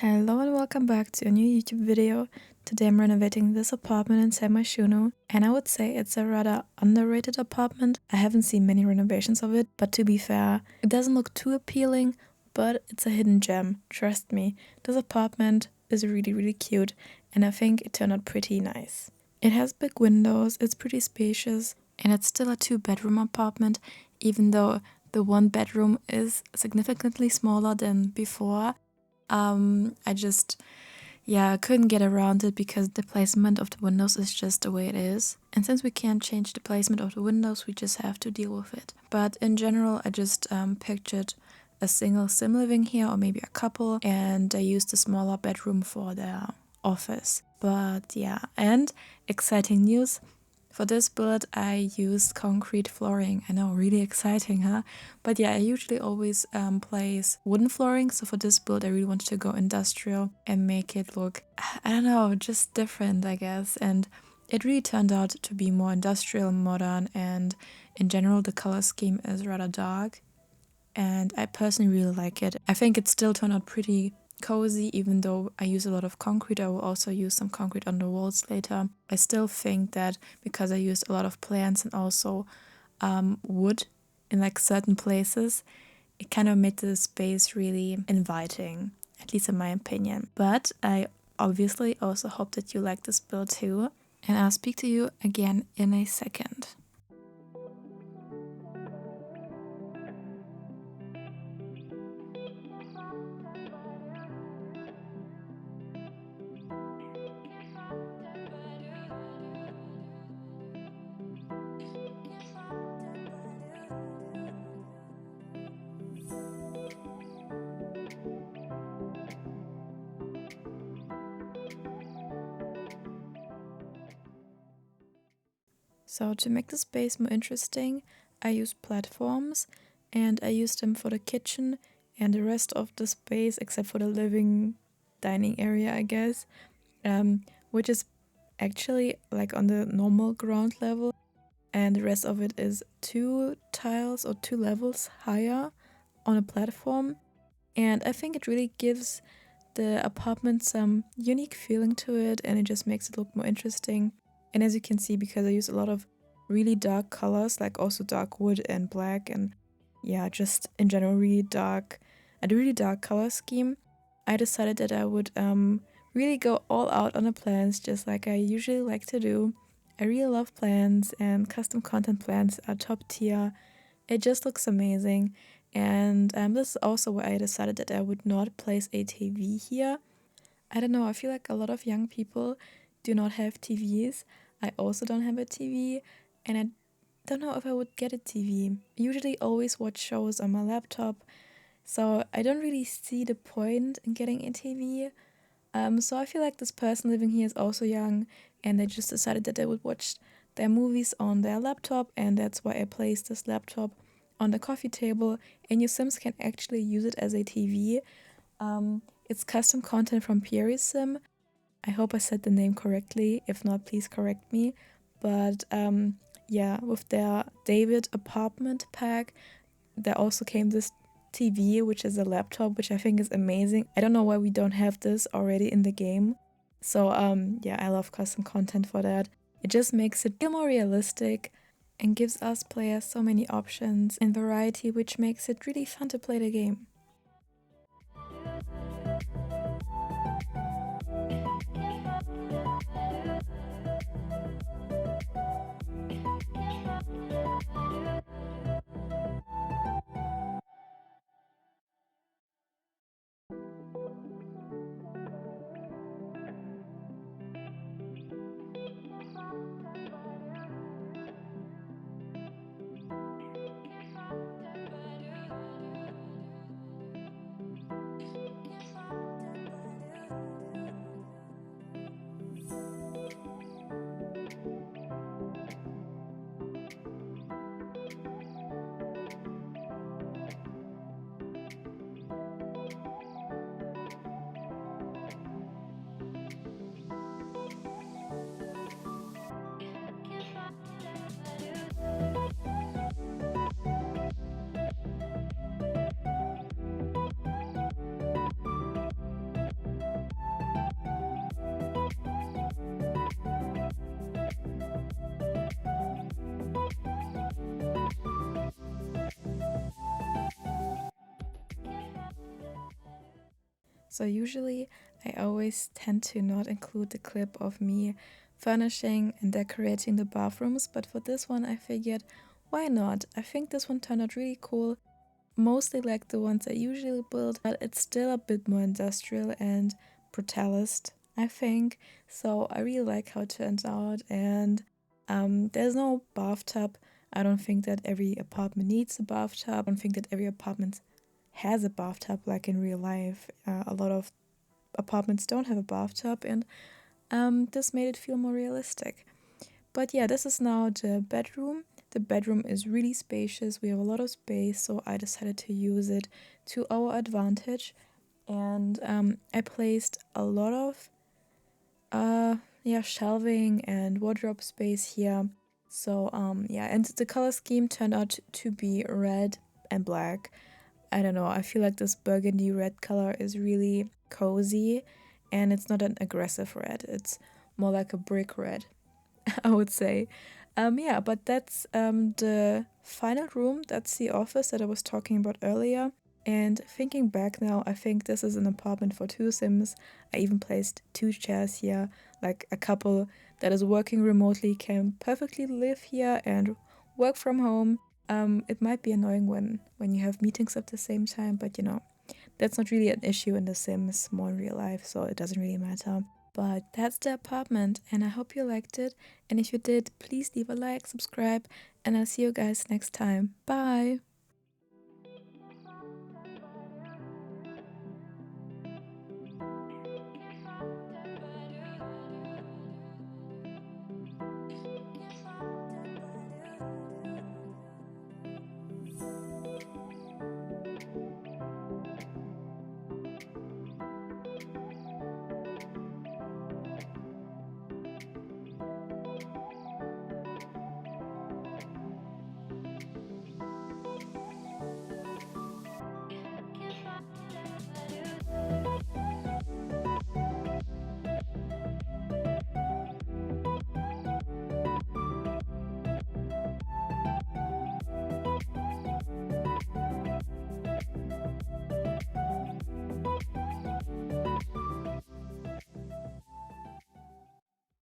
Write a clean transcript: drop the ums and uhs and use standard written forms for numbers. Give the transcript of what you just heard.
Hello and welcome back to a new YouTube video. Today I'm renovating this apartment in San Myshuno, and I would say it's a rather underrated apartment. I haven't seen many renovations of it, but to be fair, it doesn't look too appealing, but it's a hidden gem, trust me. This apartment is really cute, and I think it turned out pretty nice. It has big windows, it's pretty spacious, and it's still a 2-bedroom apartment, even though the 1 bedroom is significantly smaller than before. I just, couldn't get around it because the placement of the windows is just the way it is. And since we can't change the placement of the windows, we just have to deal with it. But in general, I just pictured a single sim living here, or maybe a couple, and I used a smaller bedroom for their office. But yeah, and exciting news. For this build, I used concrete flooring. I know, really exciting, huh? But yeah, I usually always place wooden flooring. So for this build, I really wanted to go industrial and make it look, I don't know, just different, I guess. And it really turned out to be more industrial, modern, and in general, the color scheme is rather dark. And I personally really like it. I think it still turned out pretty cozy, even though I use a lot of concrete. I will also use some concrete on the walls later. I still think that because I used a lot of plants and also wood in like certain places, it kind of made the space really inviting, at least in my opinion. But I obviously also hope that you like this build too, and I'll speak to you again in a second. So to make the space more interesting, I used platforms, and I used them for the kitchen and the rest of the space except for the living dining area, I guess, which is actually like on the normal ground level, and the rest of it is 2 tiles or 2 levels higher on a platform. And I think it really gives the apartment some unique feeling to it, and it just makes it look more interesting. And as you can see, because I use a lot of really dark colors, like also dark wood and black, and yeah, just in general a really dark color scheme, I decided that I would really go all out on the plants, just like I usually like to do. I really love plants, and custom content plants are top tier. It just looks amazing. And this is also why I decided that I would not place a TV here. I don't know, I feel like a lot of young people do not have TVs. I also don't have a TV, and I don't know if I would get a TV. I usually always watch shows on my laptop, so I don't really see the point in getting a TV. So I feel like this person living here is also young, and they just decided that they would watch their movies on their laptop, and that's why I placed this laptop on the coffee table, and your Sims can actually use it as a TV. It's custom content from Pierisim. I hope I said the name correctly. If not, please correct me. But yeah, with their David apartment pack, there also came this TV, which is a laptop, which I think is amazing. I don't know why we don't have this already in the game. So yeah, I love custom content for that. It just makes it feel more realistic and gives us players so many options and variety, which makes it really fun to play the game. So usually I always tend to not include the clip of me furnishing and decorating the bathrooms, but for this one I figured, why not? I think this one turned out really cool, mostly like the ones I usually build, but it's still a bit more industrial and brutalist, I think. So I really like how it turns out, and there's no bathtub. I don't think that every apartment needs a bathtub. I don't think that every apartment has a bathtub like in real life. A lot of apartments don't have a bathtub, and this made it feel more realistic. But yeah, this is now the bedroom. The bedroom is really spacious. We have a lot of space, so I decided to use it to our advantage. And I placed a lot of shelving and wardrobe space here. So and the color scheme turned out to be red and black. I don't know, I feel like this burgundy red color is really cozy, and it's not an aggressive red, it's more like a brick red. I would say. Yeah, but that's the final room. That's the office that I was talking about earlier. And thinking back now, I think this is an apartment for two Sims. I even placed two chairs here. Like a couple that is working remotely can perfectly live here and work from home. It might be annoying when you have meetings at the same time, but that's not really an issue in The Sims, more in real life, so it doesn't really matter. But that's the apartment, and I hope you liked it. And if you did, please leave a like, subscribe, and I'll see you guys next time. Bye!